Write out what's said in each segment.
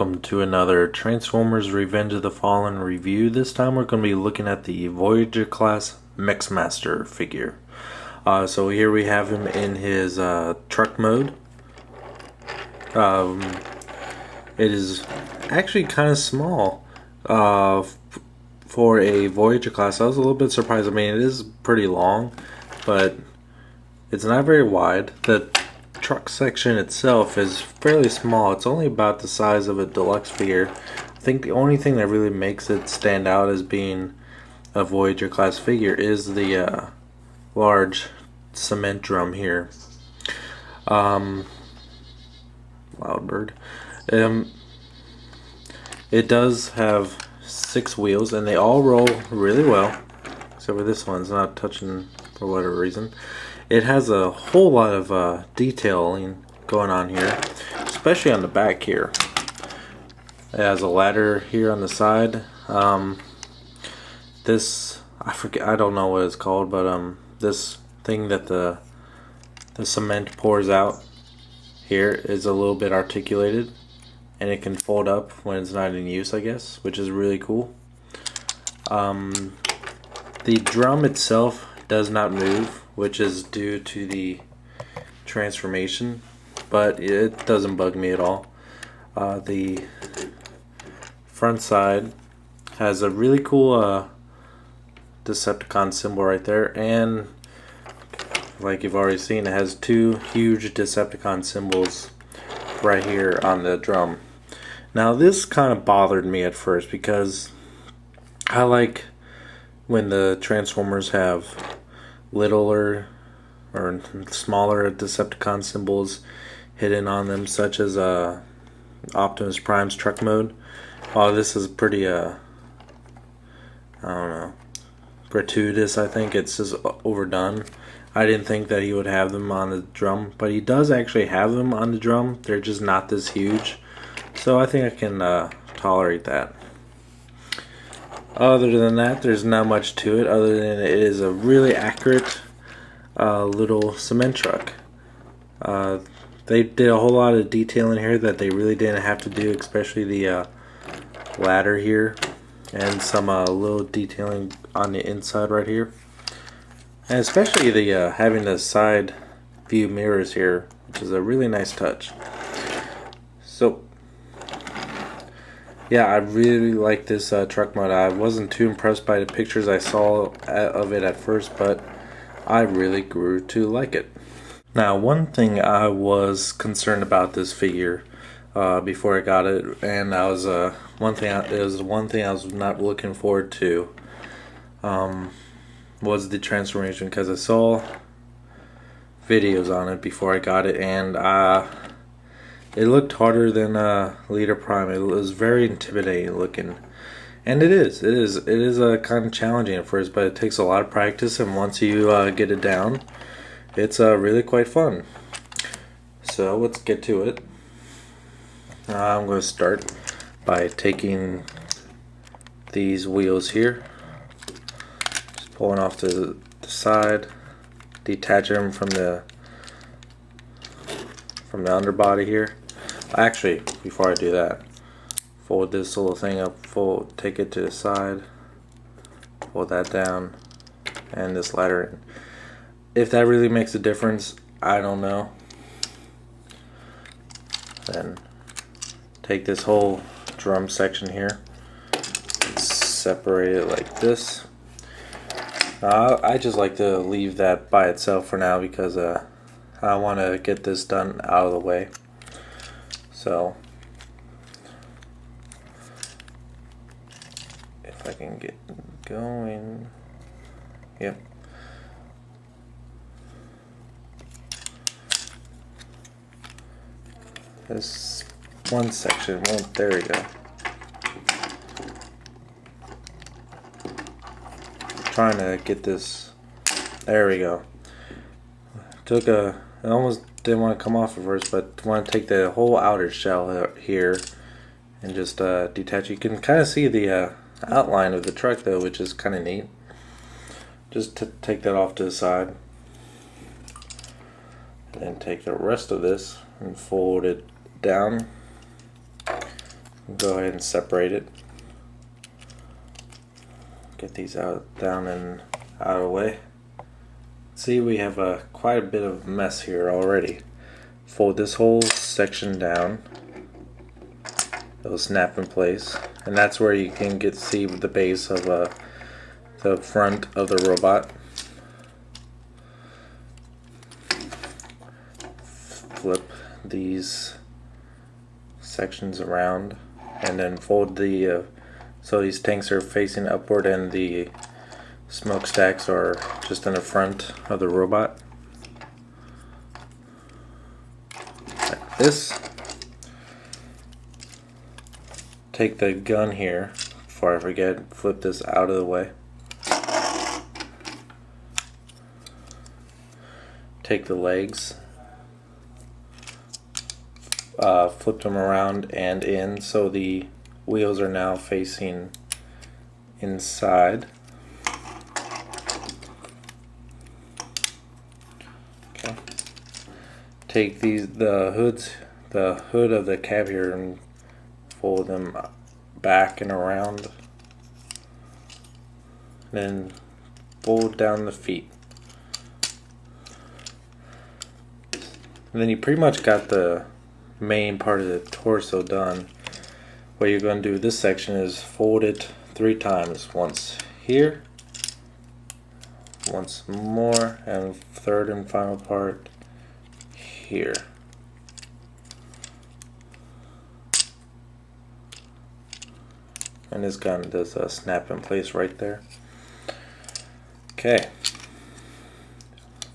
welcome to another Transformers Revenge of the Fallen review. This time we're going to be looking at the Voyager class Mixmaster figure. So here we have him in his truck mode. It is actually kind of small for a Voyager class. I was a little bit surprised. I mean, it is pretty long, but it's not very wide. The truck section itself is fairly small. It's only about the size of a deluxe figure. I think the only thing that really makes it stand out as being a Voyager class figure is the large cement drum here. Loud bird. It does have 6 wheels and they all roll really well, except for this one's not touching for whatever reason. It has a whole lot of detailing going on here, especially on the back here. It has a ladder here on the side. This, I don't know what it's called, but this thing that the cement pours out here is a little bit articulated, and it can fold up when it's not in use, I guess, which is really cool. The drum itself does not move, which is due to the transformation, but it doesn't bug me at all. The front side has a really cool Decepticon symbol right there, and like you've already seen, it has 2 huge Decepticon symbols right here on the drum. Now this kind of bothered me at first because I like when the Transformers have littler or smaller Decepticon symbols hidden on them, such as Optimus Prime's truck mode. Oh, this is pretty I don't know, gratuitous. I think it's just overdone. I didn't think that he would have them on the drum, but he does actually have them on the drum. They're just not this huge, so I think I can tolerate that. Other than that, there's not much to it other than it is a really accurate little cement truck. They did a whole lot of detail in here that they really didn't have to do, especially the ladder here and some little detailing on the inside right here, and especially the having the side view mirrors here, which is a really nice touch. So yeah, I really like this truck mode. I wasn't too impressed by the pictures I saw of it at first, but I really grew to like it. Now, one thing I was concerned about this figure before I got it, and that was one thing I was not looking forward to, was the transformation, because I saw videos on it before I got it, and it looked harder than Leader Prime. It was very intimidating looking, and it is kind of challenging at first, but it takes a lot of practice, and once you get it down, it's really quite fun. So let's get to it. I'm going to start by taking these wheels here, just pulling off to the side, detaching them from the underbody here. Actually, before I do that, fold this little thing up, take it to the side, fold that down, and this ladder in. If that really makes a difference, I don't know. Then take this whole drum section here and separate it like this. I just like to leave that by itself for now because I want to get this done out of the way. So if I can get going, yep. This one section won't, there we go. Trying to get this, there we go. It almost didn't want to come off at first, but I want to take the whole outer shell here and just detach. You can kind of see the outline of the truck though, which is kind of neat. Just to take that off to the side, and take the rest of this and fold it down Go ahead and separate it. Get these down and out of the way. See, we have quite a bit of mess here already. Fold this whole section down. It'll snap in place, and that's where you can see the base of the front of the robot. Flip these sections around, and then fold so these tanks are facing upward and the smokestacks are just in the front of the robot, like this. Take the gun here, before I forget, flip this out of the way. Take the legs, flip them around and in, so the wheels are now facing inside. Okay. Take the hood of the cab here and fold them back and around, then fold down the feet, and then you pretty much got the main part of the torso done. What you're going to do this section is fold it 3 times, once here, once more, and third and final part here. And this gun does snap in place right there. Okay.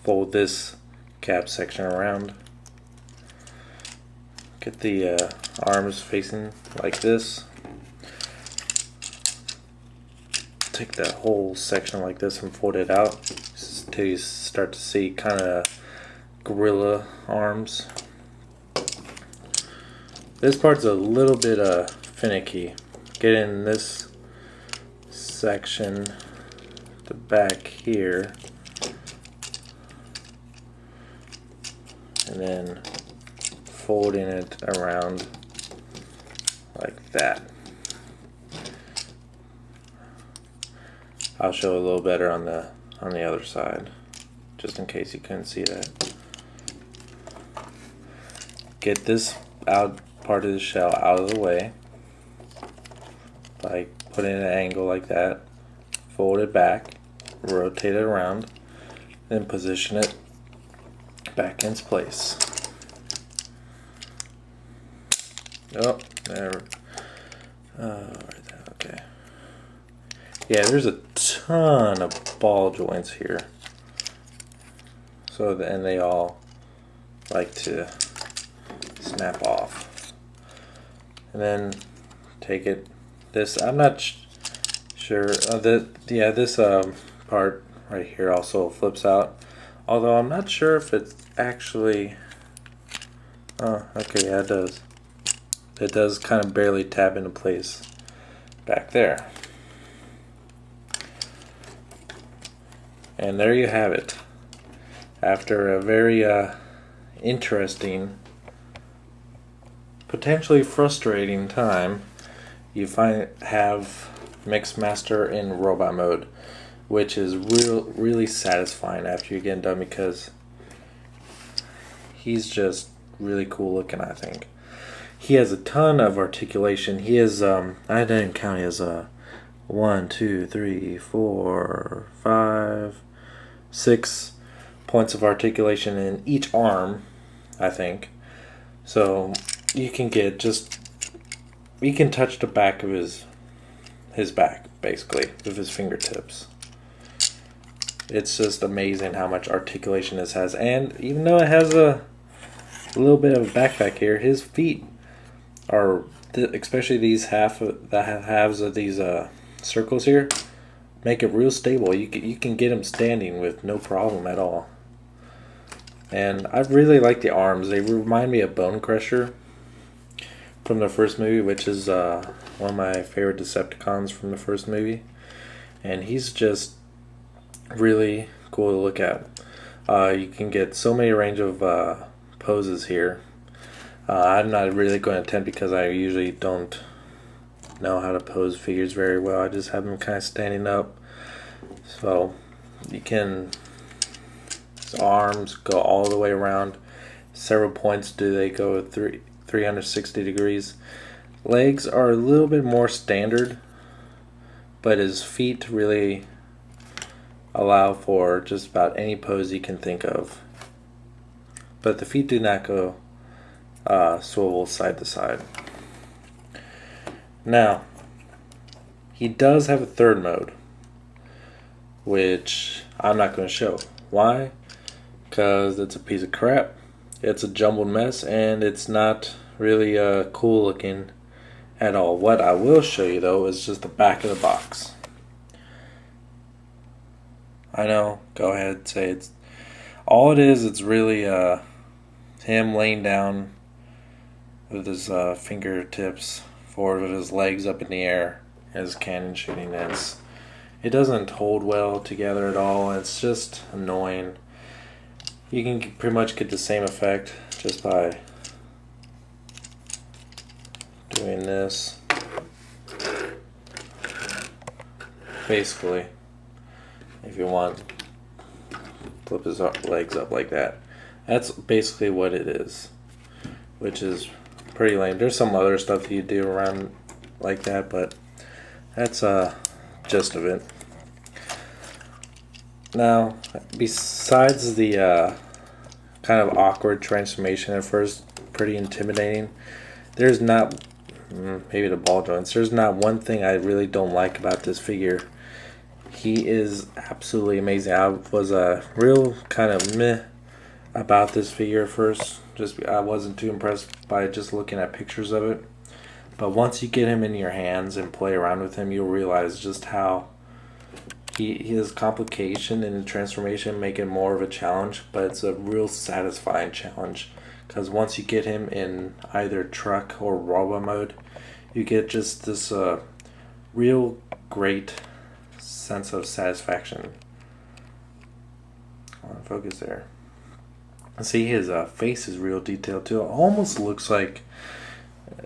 Fold this cap section around. Get the arms facing like this. Take that whole section like this and fold it out until you start to see kind of gorilla arms. This part's a little bit finicky. Get in this section, the back here, and then folding it around like that. I'll show a little better on the other side, just in case you couldn't see that. Get this part of the shell out of the way by putting an angle like that. Fold it back, rotate it around, then position it back in its place. Oh, there. Right there. Okay. Yeah, there's a ton of ball joints here. So, and they all like to snap off. And then take it. This, I'm not sure. This part right here also flips out. Although I'm not sure if it's actually. Oh, okay, yeah, it does. It does kind of barely tap into place back there. And there you have it. After a very interesting, potentially frustrating time, you have Mixmaster in robot mode, which is really satisfying after you get done, because he's just really cool looking, I think. He has a ton of articulation. He has, I didn't count, he has 1, 2, 3, 4, 5, 6 points of articulation in each arm, I think. So you can you can touch the back of his back, basically, with his fingertips. It's just amazing how much articulation this has. And even though it has a little bit of a backpack here, his feet are, especially these halves of these circles here, make it real stable. You can get him standing with no problem at all. And I really like the arms. They remind me of Bone Crusher from the first movie, which is one of my favorite Decepticons from the first movie. And he's just really cool to look at. You can get so many range of poses here. I'm not really going to attempt, because I usually don't know how to pose figures very well. I just have them kind of standing up. So you can, his arms go all the way around. Several points do they go 360 degrees. Legs are a little bit more standard, but his feet really allow for just about any pose you can think of. But the feet do not go swivel side to side. Now, he does have a third mode, which I'm not going to show. Why? Because it's a piece of crap. It's a jumbled mess, and it's not really cool looking at all. What I will show you, though, is just the back of the box. I know, go ahead, say it's all it is. It's really him laying down with his fingertips forward with his legs up in the air as cannon shooting. It doesn't hold well together at all. It's just annoying. You can pretty much get the same effect just by doing this. Basically, if you want, flip his legs up like that. That's basically what it is, which is pretty lame. There's some other stuff that you do around like that, but that's gist of it. Now, besides the kind of awkward transformation at first, pretty intimidating, there's not, maybe the ball joints, there's not one thing I really don't like about this figure. He is absolutely amazing. I was real kind of meh about this figure at first. I wasn't too impressed by just looking at pictures of it. But once you get him in your hands and play around with him, you'll realize just how his complication in the transformation make it more of a challenge, but it's a real satisfying challenge. Because once you get him in either truck or robo mode, you get just this real great sense of satisfaction. Focus there. See, his face is real detailed too. It almost looks like,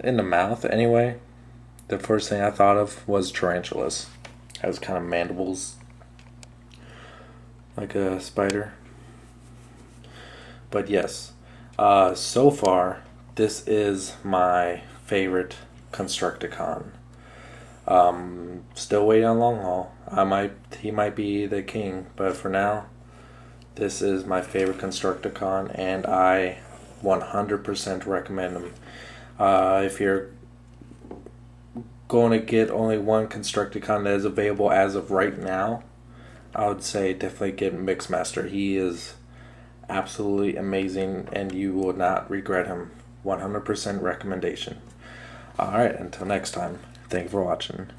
in the mouth anyway, the first thing I thought of was tarantulas. Has kind of mandibles like a spider. But yes, so far this is my favorite Constructicon. Still waiting on long haul. He might be the king, but for now, this is my favorite Constructicon, and I 100% recommend him. If you're going to get only one Constructicon that is available as of right now, I would say definitely get Mixmaster. He is absolutely amazing, and you will not regret him. 100% recommendation. Alright, until next time, thank you for watching.